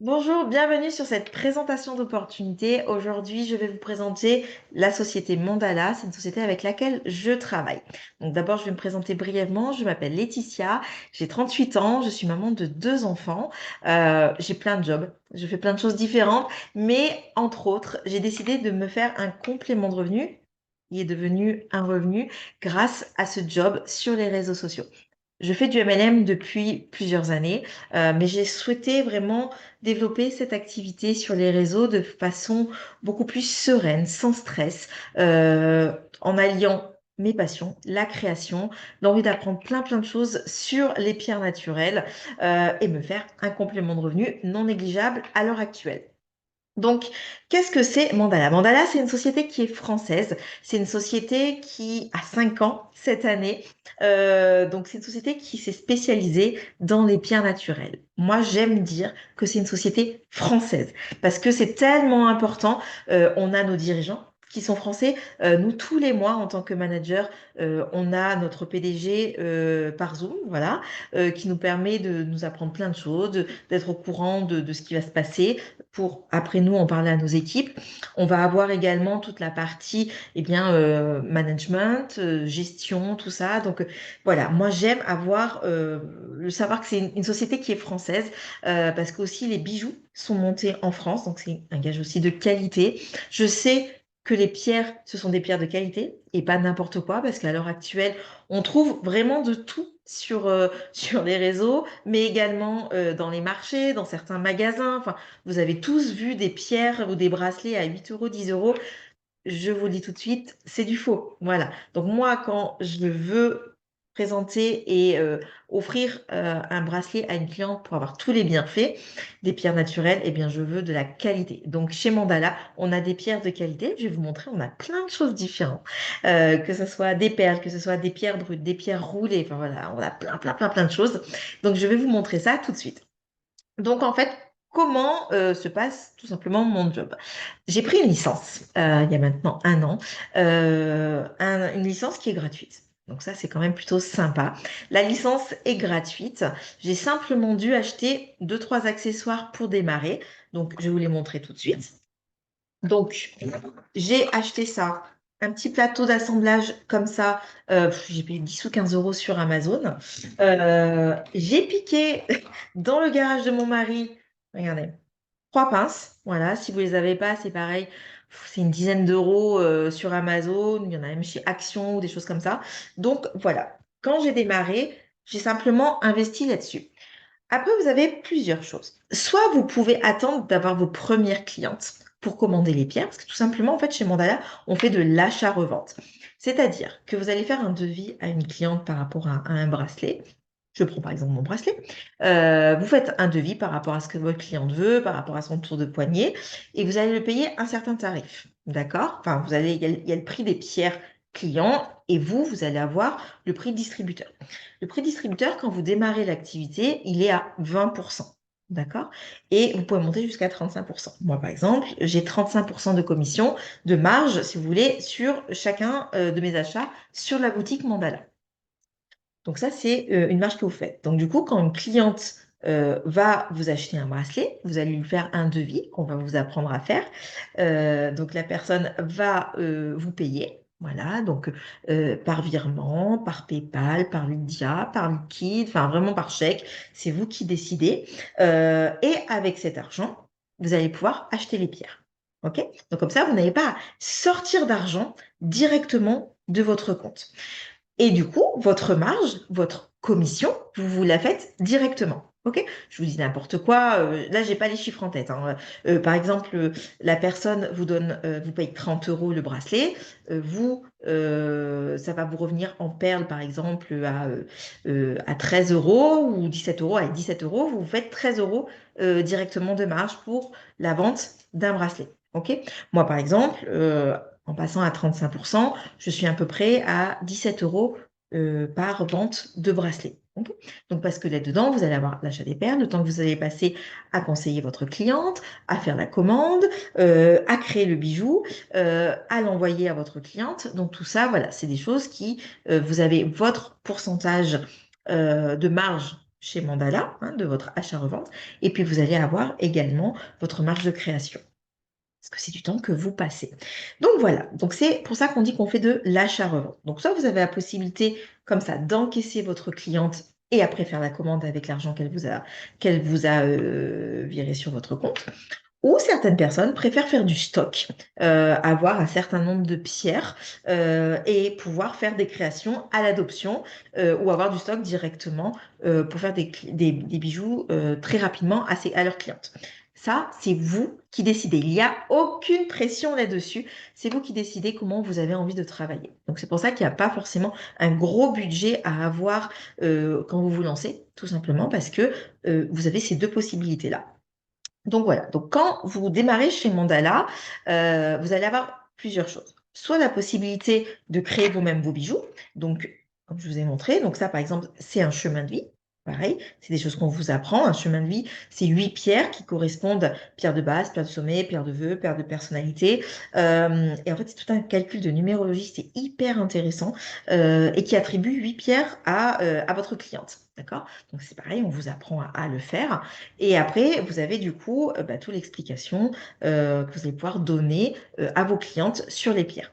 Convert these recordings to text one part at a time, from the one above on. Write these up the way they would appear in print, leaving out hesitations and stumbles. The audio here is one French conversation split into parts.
Bonjour, bienvenue sur cette présentation d'opportunité. Aujourd'hui, je vais vous présenter la société Mandala. C'est une société avec laquelle je travaille. Donc d'abord, je vais me présenter brièvement. Je m'appelle Laetitia, j'ai 38 ans, je suis maman de deux enfants. J'ai plein de jobs, je fais plein de choses différentes, mais entre autres, j'ai décidé de me faire un complément de revenu qui est devenu un revenu grâce à ce job sur les réseaux sociaux. Je fais du MLM depuis plusieurs années, mais j'ai souhaité vraiment développer cette activité sur les réseaux de façon beaucoup plus sereine, sans stress, en alliant mes passions, la création, l'envie d'apprendre plein de choses sur les pierres naturelles, et me faire un complément de revenu non négligeable à l'heure actuelle. Donc, qu'est-ce que c'est Mandala? Mandala, c'est une société qui est française. C'est une société qui a 5 ans cette année. Donc, c'est une société qui s'est spécialisée dans les pierres naturelles. Moi, j'aime dire que c'est une société française parce que c'est tellement important. On a nos dirigeants qui sont français. Nous, tous les mois, en tant que manager, on a notre PDG par Zoom, voilà, qui nous permet de nous apprendre plein de choses, d'être au courant de ce qui va se passer pour après nous en parler à nos équipes. On va avoir également toute la partie management, gestion, tout ça. Donc voilà, moi j'aime avoir le savoir que c'est une société qui est française parce que aussi les bijoux sont montés en France, donc c'est un gage aussi de qualité. Je sais que les pierres, ce sont des pierres de qualité et pas n'importe quoi, parce qu'à l'heure actuelle, on trouve vraiment de tout sur les réseaux, mais également dans les marchés, dans certains magasins. Enfin, vous avez tous vu des pierres ou des bracelets à 8 euros, 10 euros. Je vous le dis tout de suite, c'est du faux. Voilà. Donc moi, quand je veux présenter et offrir un bracelet à une cliente pour avoir tous les bienfaits des pierres naturelles, eh bien, je veux de la qualité. Donc chez Mandala, on a des pierres de qualité. Je vais vous montrer, on a plein de choses différentes. Que ce soit des perles, que ce soit des pierres brutes, des pierres roulées. Enfin voilà, on a plein de choses. Donc je vais vous montrer ça tout de suite. Donc, en fait, comment se passe tout simplement mon job? J'ai pris une licence il y a maintenant un an, une licence qui est gratuite. Donc ça, c'est quand même plutôt sympa. La licence est gratuite. J'ai simplement dû acheter deux, trois accessoires pour démarrer. Donc, je vais vous les montrer tout de suite. Donc, j'ai acheté ça. Un petit plateau d'assemblage comme ça, j'ai payé 10 ou 15 euros sur Amazon. J'ai piqué dans le garage de mon mari, regardez, trois pinces. Voilà, si vous les avez pas, c'est pareil. C'est une dizaine d'euros sur Amazon. Il y en a même chez Action ou des choses comme ça. Donc voilà, quand j'ai démarré, j'ai simplement investi là-dessus. Après, vous avez plusieurs choses. Soit vous pouvez attendre d'avoir vos premières clientes pour commander les pierres, parce que tout simplement, en fait, chez Mandala, on fait de l'achat-revente. C'est-à-dire que vous allez faire un devis à une cliente par rapport à un bracelet. Je prends par exemple mon bracelet. Vous faites un devis par rapport à ce que votre cliente veut, par rapport à son tour de poignet, et vous allez le payer un certain tarif. D'accord? Enfin, il y a le prix des pierres clients, et vous allez avoir le prix distributeur. Le prix distributeur, quand vous démarrez l'activité, il est à 20%. D'accord? Et vous pouvez monter jusqu'à 35%. Moi, par exemple, j'ai 35% de commission, de marge, si vous voulez, sur chacun de mes achats sur la boutique Mandala. Donc ça, c'est une marge que vous faites. Donc du coup, quand une cliente va vous acheter un bracelet, vous allez lui faire un devis qu'on va vous apprendre à faire. Donc la personne va vous payer. Voilà, donc par virement, par PayPal, par Lydia, par liquide, enfin vraiment par chèque, c'est vous qui décidez. Et avec cet argent, vous allez pouvoir acheter les pierres. OK? Donc comme ça, vous n'avez pas à sortir d'argent directement de votre compte. Et du coup, votre marge, votre commission, vous vous la faites directement. OK? Je vous dis n'importe quoi. Là, j'ai pas les chiffres en tête, hein. Par exemple, la personne vous donne, vous paye 30 euros le bracelet. Ça va vous revenir en perles, par exemple, à 13 euros ou 17 euros. Avec 17 euros, vous faites 13 euros directement de marge pour la vente d'un bracelet. OK? Moi, par exemple, en passant à 35%, je suis à peu près à 17 euros par vente de bracelet. Ok. Donc, parce que là-dedans, vous allez avoir l'achat des perles, le temps que vous allez passer à conseiller votre cliente, à faire la commande, à créer le bijou, à l'envoyer à votre cliente. Donc, tout ça, voilà, c'est des choses qui, vous avez votre pourcentage de marge chez Mandala, hein, de votre achat-revente. Et puis, vous allez avoir également votre marge de création. Parce que c'est du temps que vous passez. Donc voilà, donc c'est pour ça qu'on dit qu'on fait de l'achat-revente. Donc soit vous avez la possibilité comme ça d'encaisser votre cliente et après faire la commande avec l'argent qu'elle vous a viré sur votre compte. Ou certaines personnes préfèrent faire du stock, avoir un certain nombre de pierres et pouvoir faire des créations à l'adoption ou avoir du stock directement pour faire des bijoux très rapidement à leurs clientes. Ça, c'est vous qui décidez. Il n'y a aucune pression là-dessus. C'est vous qui décidez comment vous avez envie de travailler. Donc, c'est pour ça qu'il n'y a pas forcément un gros budget à avoir quand vous vous lancez, tout simplement parce que vous avez ces deux possibilités-là. Donc voilà, donc quand vous démarrez chez Mandala, vous allez avoir plusieurs choses. Soit la possibilité de créer vous-même vos bijoux, donc comme je vous ai montré, donc ça par exemple c'est un chemin de vie. Pareil, c'est des choses qu'on vous apprend. Un chemin de vie, c'est 8 pierres qui correspondent pierre de base, pierre de sommet, pierre de vœux, pierre de personnalité. Et en fait, c'est tout un calcul de numérologie, c'est hyper intéressant et qui attribue 8 pierres à votre cliente. D'accord? Donc c'est pareil, on vous apprend à le faire. Et après, vous avez du coup bah, toute l'explication que vous allez pouvoir donner à vos clientes sur les pierres.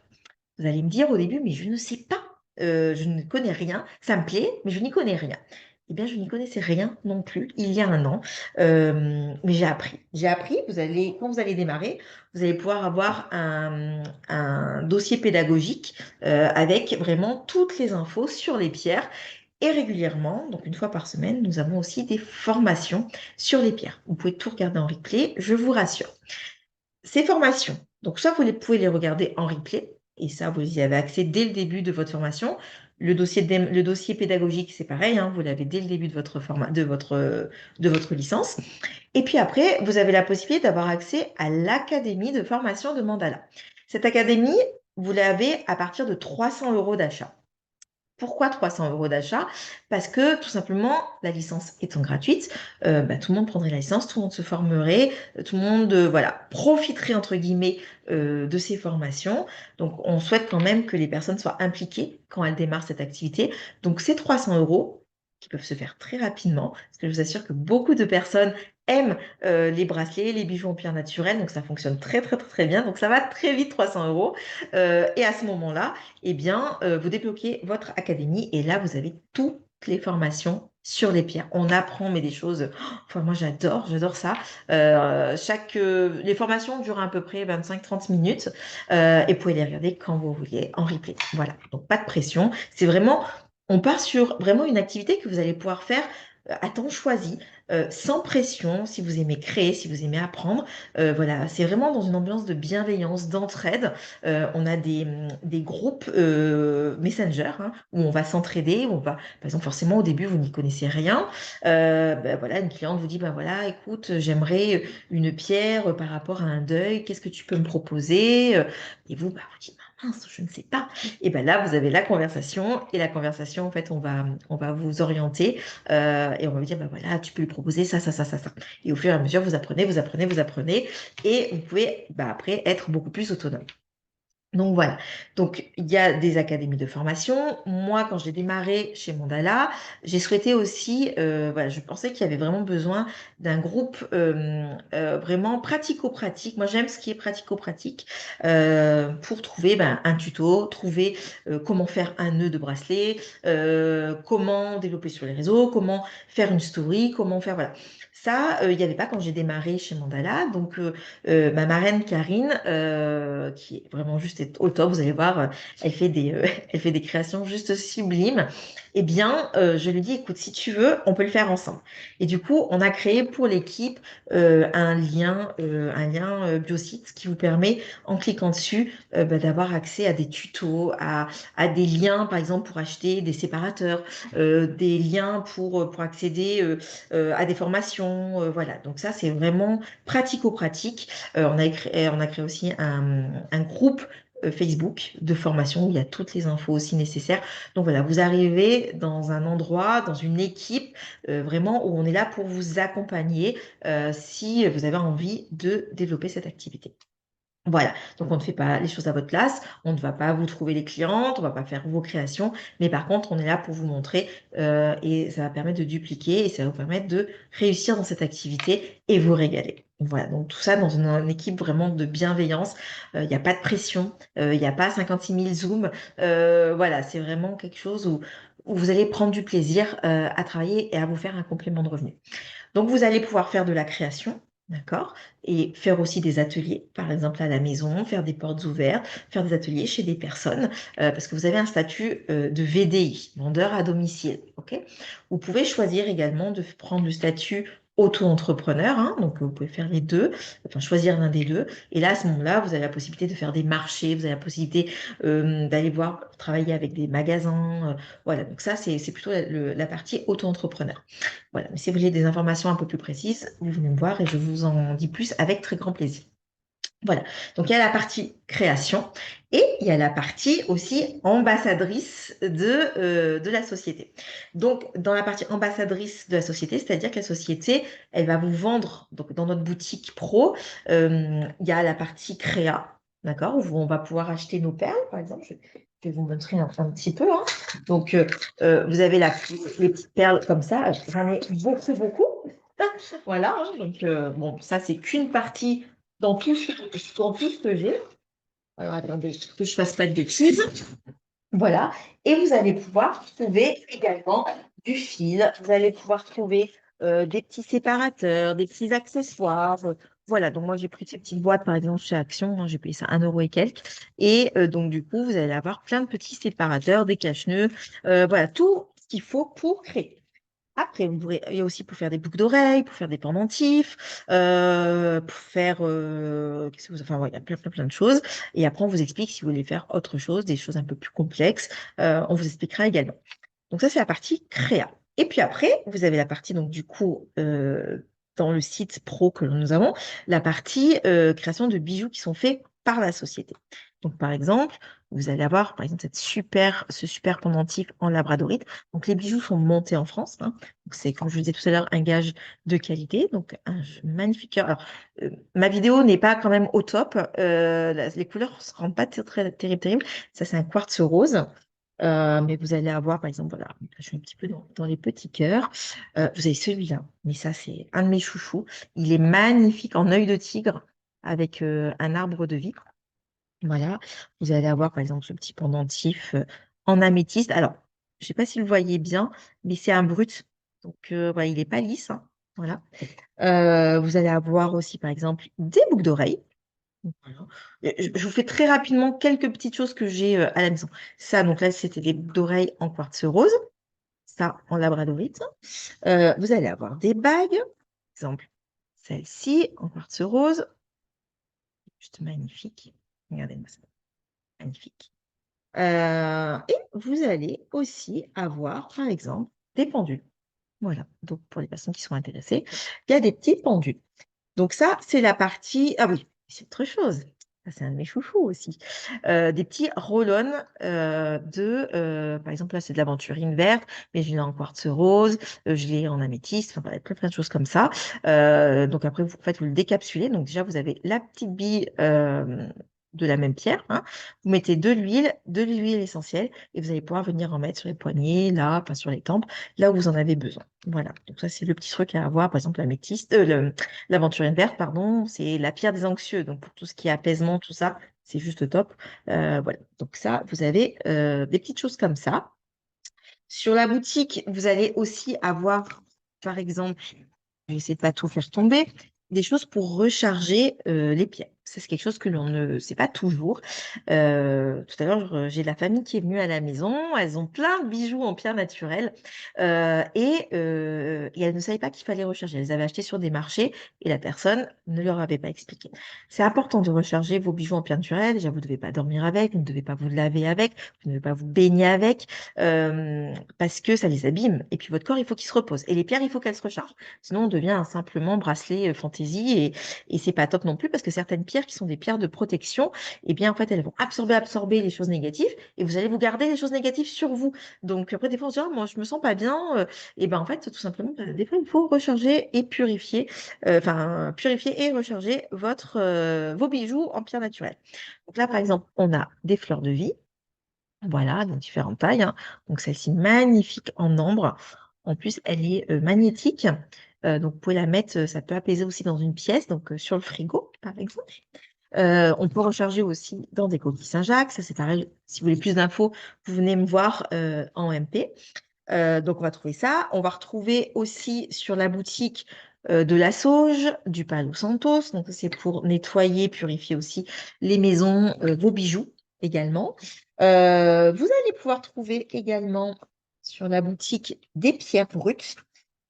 Vous allez me dire au début, mais je ne sais pas, je ne connais rien, ça me plaît, mais je n'y connais rien. Eh bien, je n'y connaissais rien non plus il y a un an, mais j'ai appris. J'ai appris, quand vous allez démarrer, vous allez pouvoir avoir un dossier pédagogique avec vraiment toutes les infos sur les pierres. Et régulièrement, donc une fois par semaine, nous avons aussi des formations sur les pierres. Vous pouvez tout regarder en replay, je vous rassure. Ces formations, donc soit pouvez les regarder en replay, et ça, vous y avez accès dès le début de votre formation. Le dossier pédagogique, c'est pareil, hein, vous l'avez dès le début de votre licence. Et puis après, vous avez la possibilité d'avoir accès à l'académie de formation de Mandala. Cette académie, vous l'avez à partir de 300 euros d'achat. Pourquoi 300 euros d'achat? Parce que tout simplement, la licence étant gratuite, bah, tout le monde prendrait la licence, tout le monde se formerait, tout le monde voilà, profiterait entre guillemets de ces formations. Donc on souhaite quand même que les personnes soient impliquées quand elles démarrent cette activité. Donc ces 300 euros qui peuvent se faire très rapidement, parce que je vous assure que beaucoup de personnes aiment les bracelets, les bijoux en pierre naturelle, donc ça fonctionne très très très très bien. Donc ça va très vite 300 euros. Et à ce moment-là, eh bien, vous débloquez votre académie et là, vous avez toutes les formations sur les pierres. On apprend, mais des choses. Enfin, moi, j'adore ça. Les formations durent à peu près 25-30 minutes et vous pouvez les regarder quand vous voulez en replay. Voilà, donc pas de pression. C'est vraiment, on part sur vraiment une activité que vous allez pouvoir faire à temps choisi, sans pression, si vous aimez créer, si vous aimez apprendre. Voilà, c'est vraiment dans une ambiance de bienveillance, d'entraide. On a des groupes Messenger hein, où on va s'entraider. Par exemple, forcément, au début, vous n'y connaissez rien. Ben voilà, une cliente vous dit, ben voilà, écoute, j'aimerais une pierre par rapport à un deuil. Qu'est-ce que tu peux me proposer? Et vous, bah, vous dites, bah, mince, je ne sais pas. Et ben là, vous avez la conversation. Et la conversation, en fait, on va vous orienter et on va vous dire, ben voilà, tu peux lui proposer ça, ça, ça, ça, ça. Et au fur et à mesure, vous apprenez, vous apprenez, vous apprenez. Et vous pouvez bah, après être beaucoup plus autonome. Donc voilà, donc il y a des académies de formation. Moi, quand j'ai démarré chez Mandala, j'ai souhaité aussi, voilà, je pensais qu'il y avait vraiment besoin d'un groupe vraiment pratico-pratique. Moi, j'aime ce qui est pratico-pratique pour trouver ben, un tuto, trouver comment faire un nœud de bracelet, comment développer sur les réseaux, comment faire une story, comment faire, voilà. Ça, il n'y avait pas quand j'ai démarré chez Mandala. Donc, ma marraine Karine, qui est vraiment juste au top, vous allez voir, elle fait des créations juste sublimes. Eh bien, je lui dis, écoute, si tu veux, on peut le faire ensemble. Et du coup, on a créé pour l'équipe un lien Biosite qui vous permet, en cliquant dessus, bah, d'avoir accès à des tutos, à des liens, par exemple, pour acheter des séparateurs, des liens pour accéder à des formations. Voilà, donc ça, c'est vraiment pratico-pratique. On a créé aussi un groupe Facebook de formation où il y a toutes les infos aussi nécessaires. Donc voilà, vous arrivez dans un endroit, dans une équipe vraiment où on est là pour vous accompagner si vous avez envie de développer cette activité. Voilà, donc on ne fait pas les choses à votre place, on ne va pas vous trouver les clientes, on ne va pas faire vos créations, mais par contre, on est là pour vous montrer et ça va permettre de dupliquer et ça va vous permettre de réussir dans cette activité et vous régaler. Voilà, donc tout ça dans une équipe vraiment de bienveillance. Il n'y a pas de pression, il n'y a pas 56 000 Zooms. Voilà, c'est vraiment quelque chose où vous allez prendre du plaisir à travailler et à vous faire un complément de revenu. Donc, vous allez pouvoir faire de la création, d'accord? Et faire aussi des ateliers, par exemple à la maison, faire des portes ouvertes, faire des ateliers chez des personnes, parce que vous avez un statut de VDI, vendeur à domicile, ok? Vous pouvez choisir également de prendre le statut auto-entrepreneur, hein, donc vous pouvez faire les deux, enfin choisir l'un des deux. Et là, à ce moment-là, vous avez la possibilité de faire des marchés, vous avez la possibilité d'aller voir, travailler avec des magasins. Voilà, donc ça, c'est plutôt la partie auto-entrepreneur. Voilà, mais si vous voulez des informations un peu plus précises, vous venez me voir et je vous en dis plus avec très grand plaisir. Voilà, donc il y a la partie création et il y a la partie aussi ambassadrice de la société. Donc, dans la partie ambassadrice de la société, c'est-à-dire que la société, elle va vous vendre, donc dans notre boutique pro, il y a la partie créa, d'accord, où on va pouvoir acheter nos perles, par exemple. Je vais vous montrer un petit peu, hein. Donc, vous avez les petites perles comme ça. J'en ai beaucoup, beaucoup. Voilà, hein. Donc, bon, ça, c'est qu'une partie dans tout ce que j'ai. Alors, attendez, que je ne fasse pas de bêtises. Voilà. Et vous allez pouvoir trouver également du fil. Vous allez pouvoir trouver des petits séparateurs, des petits accessoires. Voilà. Donc, moi, j'ai pris ces petites boîtes, par exemple, chez Action, hein, j'ai payé ça 1 € et quelques. Et donc, du coup, vous allez avoir plein de petits séparateurs, des cache-nœuds. Voilà, tout ce qu'il faut pour créer. Après, il y a aussi pour faire des boucles d'oreilles, pour faire des pendentifs, pour faire, qu'est-ce que enfin, ouais, il y a plein, plein, plein de choses. Et après, on vous explique si vous voulez faire autre chose, des choses un peu plus complexes. On vous expliquera également. Donc ça, c'est la partie créa. Et puis après, vous avez la partie, donc du coup, dans le site pro que nous avons, la partie création de bijoux qui sont faits par la société. Donc par exemple, vous allez avoir par exemple ce super pendentif en labradorite. Donc les bijoux sont montés en France, hein. Donc c'est, comme je vous disais tout à l'heure, un gage de qualité. Donc un magnifique cœur. Alors, ma vidéo n'est pas quand même au top. Les couleurs ne se rendent pas très terribles, terribles. Ça, c'est un quartz rose. Mais vous allez avoir, par exemple, voilà, je suis un petit peu dans les petits cœurs. Vous avez celui-là, mais ça, c'est un de mes chouchous. Il est magnifique en œil de tigre avec un arbre de vie. Voilà. Vous allez avoir, par exemple, ce petit pendentif en améthyste. Alors, je ne sais pas si vous le voyez bien, mais c'est un brut. Donc, voilà, il n'est pas lisse, hein. Voilà. Vous allez avoir aussi, par exemple, des boucles d'oreilles. Voilà. Je vous fais très rapidement quelques petites choses que j'ai à la maison. Ça, donc là, c'était des boucles d'oreilles en quartz rose. Ça, en labradorite. Vous allez avoir des bagues. Par exemple, celle-ci en quartz rose. Juste magnifique. Regardez-moi ça. Magnifique. Et vous allez aussi avoir, par exemple, des pendules. Voilà. Donc, pour les personnes qui sont intéressées, il y a des petites pendules. Donc ça, c'est la partie... Ah oui, c'est autre chose. Ça, c'est un de mes chouchous aussi. Des petits roll-on par exemple, là, c'est de l'aventurine verte, mais je l'ai en quartz rose, je l'ai en améthyste, enfin, voilà, plein, plein de choses comme ça. Donc après, en fait, vous le décapsulez. Donc déjà, vous avez la petite bille de la même pierre, hein. Vous mettez de l'huile essentielle, et vous allez pouvoir venir en mettre sur les poignets, là, pas sur les tempes, là où vous en avez besoin. Voilà. Donc ça, c'est le petit truc à avoir. Par exemple, l'améthyste, l'aventurine verte, pardon, c'est la pierre des anxieux. Donc, pour tout ce qui est apaisement, tout ça, c'est juste top. Voilà. Donc, ça, vous avez des petites choses comme ça. Sur la boutique, vous allez aussi avoir, par exemple, je vais essayer de pas tout faire tomber, des choses pour recharger les pieds. Ça, c'est quelque chose que l'on ne sait pas toujours. Tout à l'heure, j'ai la famille qui est venue à la maison. Elles ont plein de bijoux en pierre naturelle et elles ne savaient pas qu'il fallait recharger. Elles avaient acheté sur des marchés et la personne ne leur avait pas expliqué. C'est important de recharger vos bijoux en pierre naturelle. Déjà, vous ne devez pas dormir avec, vous ne devez pas vous laver avec, vous ne devez pas vous baigner avec parce que ça les abîme. Et puis, votre corps, il faut qu'il se repose. Et les pierres, il faut qu'elles se rechargent. Sinon, on devient un simplement bracelet fantaisie et c'est pas top non plus parce que certaines pierres pierres qui sont des pierres de protection, eh bien, en fait, elles vont absorber les choses négatives et vous allez vous garder les choses négatives sur vous. Donc, après, des fois, on se dit, ah, moi, je me sens pas bien. Et ben, en fait, tout simplement, des fois, il faut recharger et purifier, purifier et recharger vos bijoux en pierre naturelle. Donc là, par exemple, on a des fleurs de vie. Voilà, dans différentes tailles, hein. Donc celle-ci, magnifique en ambre. En plus, elle est magnétique. Donc vous pouvez la mettre, ça peut apaiser aussi dans une pièce, donc sur le frigo, par exemple. On peut recharger aussi dans des coquilles Saint-Jacques. Ça, c'est pareil. Si vous voulez plus d'infos, vous venez me voir en MP. Donc on va trouver ça. On va retrouver aussi sur la boutique de la sauge, du Palo Santos. Donc c'est pour nettoyer, purifier aussi les maisons, vos bijoux également. Vous allez pouvoir trouver également sur la boutique des pierres brutes,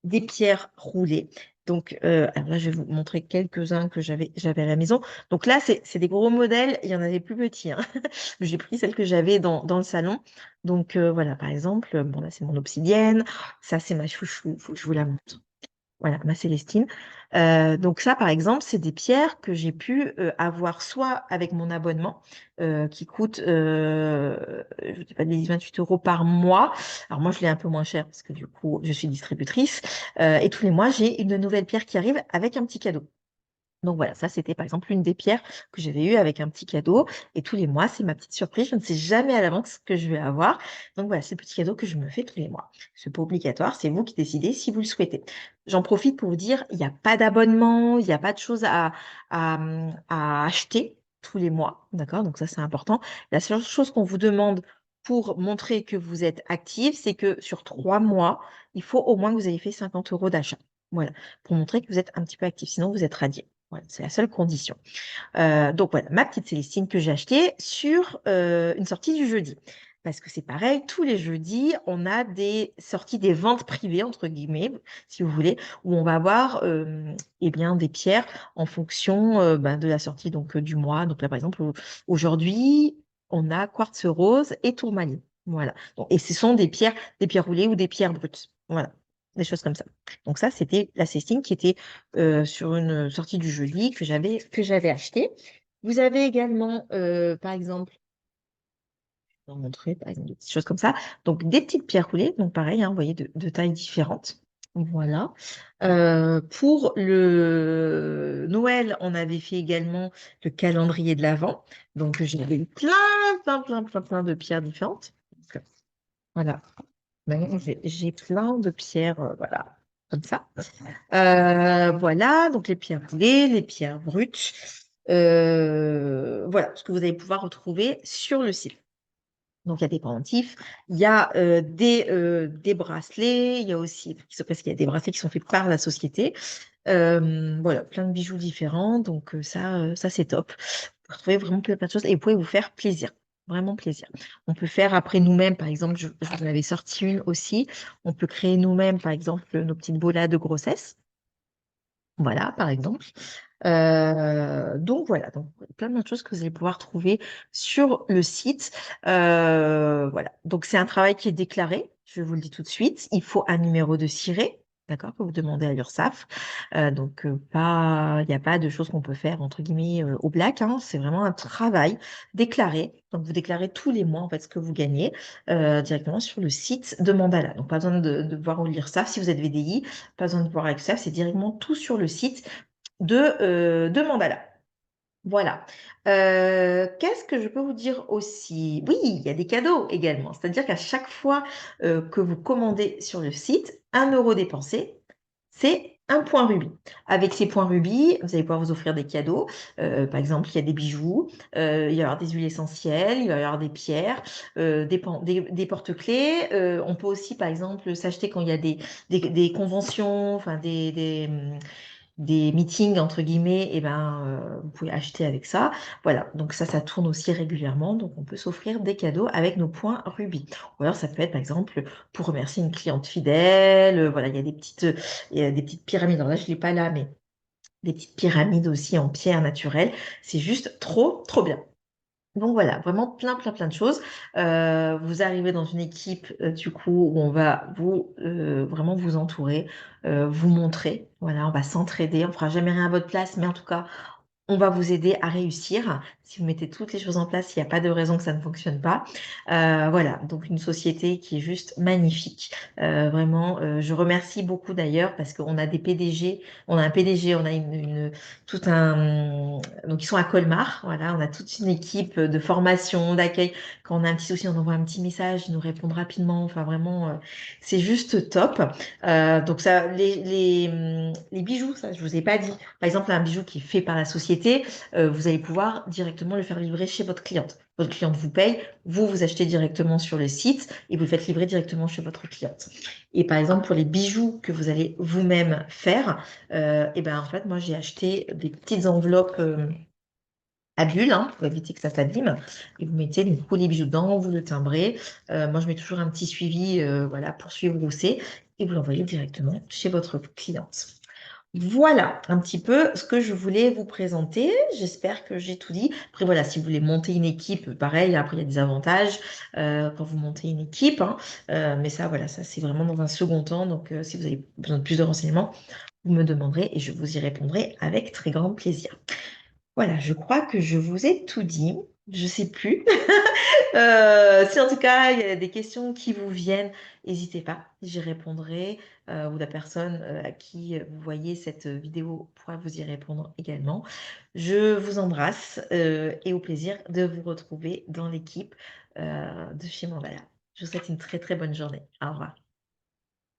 des pierres roulées. Donc alors là, je vais vous montrer quelques-uns que j'avais à la maison. Donc là, c'est des gros modèles. Il y en a des plus petits, hein. J'ai pris celle que j'avais dans le salon. Donc voilà, par exemple, bon là c'est mon obsidienne, ça c'est ma chouchou, faut que je vous la montre. Voilà, ma Célestine. Donc ça, par exemple, c'est des pierres que j'ai pu avoir soit avec mon abonnement qui coûte, je ne dis pas des 28 euros par mois. Alors moi, je l'ai un peu moins cher parce que du coup, je suis distributrice. Et tous les mois, j'ai une nouvelle pierre qui arrive avec un petit cadeau. Donc voilà, ça c'était par exemple une des pierres que j'avais eues avec un petit cadeau. Et tous les mois, c'est ma petite surprise. Je ne sais jamais à l'avance ce que je vais avoir. Donc voilà, c'est le petit cadeau que je me fais tous les mois. C'est pas obligatoire, c'est vous qui décidez si vous le souhaitez. J'en profite pour vous dire, il n'y a pas d'abonnement, il n'y a pas de choses à acheter tous les mois. D'accord? Donc ça, c'est important. La seule chose qu'on vous demande pour montrer que vous êtes actif, c'est que sur 3 mois, il faut au moins que vous ayez fait 50 euros d'achat. Voilà, pour montrer que vous êtes un petit peu actif. Sinon, vous êtes radié. Voilà, c'est la seule condition. Donc voilà, ma petite Célestine que j'ai achetée sur une sortie du jeudi. Parce que c'est pareil, tous les jeudis, on a des sorties, des ventes privées, entre guillemets, si vous voulez, où on va avoir eh bien, des pierres en fonction de la sortie donc, du mois. Donc là, par exemple, aujourd'hui, on a quartz rose et tourmaline. Voilà. Donc, et ce sont des pierres roulées ou des pierres brutes. Voilà. Des choses comme ça. Donc ça, c'était la Célestine qui était sur une sortie du jeudi que j'avais acheté. Vous avez également, par exemple, je vais vous montrer par exemple des petites choses comme ça. Donc des petites pierres roulées, donc pareil, hein, vous voyez, de tailles différentes. Voilà. Pour le Noël, on avait fait également le calendrier de l'Avent. Donc j'avais eu plein de pierres différentes. Donc, voilà. Maintenant, j'ai plein de pierres, voilà, comme ça. Voilà, donc les pierres roulées, les pierres brutes. Voilà ce que vous allez pouvoir retrouver sur le site. Donc, il y a des pendentifs, il y a des bracelets, il y a aussi, parce qu'il y a des bracelets qui sont faits par la société. Voilà, plein de bijoux différents. Donc, ça c'est top. Vous retrouvez vraiment plein de choses et vous pouvez vous faire plaisir. Vraiment plaisir. On peut faire après nous-mêmes, par exemple, je vous en avais sorti une aussi. On peut créer nous-mêmes, par exemple, nos petites bolas de grossesse. Voilà, par exemple. Donc voilà, donc plein de choses que vous allez pouvoir trouver sur le site. Voilà, donc c'est un travail qui est déclaré, je vous le dis tout de suite. Il faut un numéro de ciré, d'accord, que vous demandez à l'URSSAF. Donc pas, il n'y a pas de choses qu'on peut faire entre guillemets au black, hein. C'est vraiment un travail déclaré. Donc vous déclarez tous les mois en fait ce que vous gagnez directement sur le site de Mandala. Donc pas besoin de voir ou lire ça. Si vous êtes VDI, pas besoin de voir avec ça, c'est directement tout sur le site de Mandala. Voilà. Qu'est-ce que je peux vous dire aussi? Oui, il y a des cadeaux également. C'est-à-dire qu'à chaque fois que vous commandez sur le site, 1 € dépensé, c'est un point rubis. Avec ces points rubis, vous allez pouvoir vous offrir des cadeaux. Par exemple, il y a des bijoux, il va y avoir des huiles essentielles, il va y avoir des pierres, des porte-clés. On peut aussi, par exemple, s'acheter quand il y a des conventions, enfin des meetings entre guillemets, et ben vous pouvez acheter avec ça. Voilà, donc ça tourne aussi régulièrement, donc on peut s'offrir des cadeaux avec nos points rubis. Ou alors ça peut être par exemple pour remercier une cliente fidèle. Voilà, il y a des petites pyramides. Alors là, je l'ai pas là, mais des petites pyramides aussi en pierre naturelle. C'est juste trop, trop bien. Donc voilà, vraiment plein de choses. Vous arrivez dans une équipe du coup où on va vous vraiment vous entourer, vous montrer. Voilà, on va s'entraider. On fera jamais rien à votre place, mais en tout cas, on va vous aider à réussir. Si vous mettez toutes les choses en place, il n'y a pas de raison que ça ne fonctionne pas. Voilà, donc une société qui est juste magnifique. Vraiment, je remercie beaucoup d'ailleurs parce qu'on a des PDG, on a un PDG, on a tout un, donc ils sont à Colmar, voilà, on a toute une équipe de formation, d'accueil. Quand on a un petit souci, on envoie un petit message, ils nous répondent rapidement. Enfin, vraiment, c'est juste top. Donc ça, les bijoux, ça, je vous ai pas dit. Par exemple, un bijou qui est fait par la société, vous allez pouvoir directement le faire livrer chez votre cliente. Votre cliente vous paye, vous achetez directement sur le site et vous le faites livrer directement chez votre cliente. Et par exemple, pour les bijoux que vous allez vous-même faire, et ben en fait, moi j'ai acheté des petites enveloppes à bulles, hein, pour éviter que ça s'abîme. Et vous mettez du coup les bijoux dedans, vous le timbrez. Moi, je mets toujours un petit suivi, voilà, pour suivre où c'est, et vous l'envoyez directement chez votre cliente. Voilà un petit peu ce que je voulais vous présenter. J'espère que j'ai tout dit. Après, voilà, si vous voulez monter une équipe, pareil, après, il y a des avantages quand vous montez une équipe, hein. Mais ça, voilà, ça, c'est vraiment dans un second temps. Donc, si vous avez besoin de plus de renseignements, vous me demanderez et je vous y répondrai avec très grand plaisir. Voilà, je crois que je vous ai tout dit. Je sais plus. Si en tout cas il y a des questions qui vous viennent, n'hésitez pas, j'y répondrai. Ou la personne à qui vous voyez cette vidéo pourra vous y répondre également. Je vous embrasse et au plaisir de vous retrouver dans l'équipe de chez Mandala. Je vous souhaite une très très bonne journée. Au revoir.